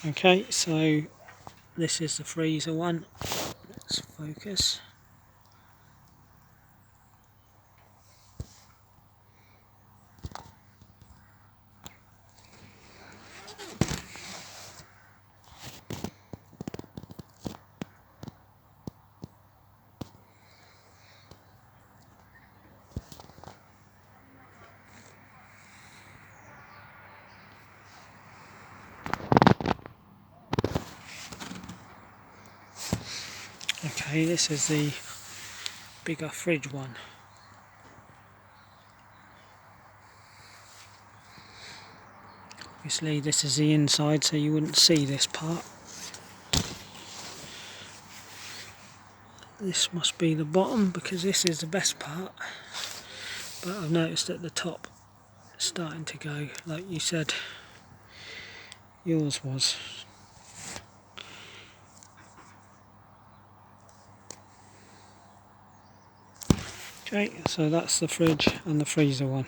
Okay, so this is the freezer one. Let's focus. Okay, this is the bigger fridge one. Obviously this is the inside, so you wouldn't see this part. This must be the bottom because this is the best part, but I've noticed at the top it's starting to go like you said yours was. Okay, so that's the fridge and the freezer one.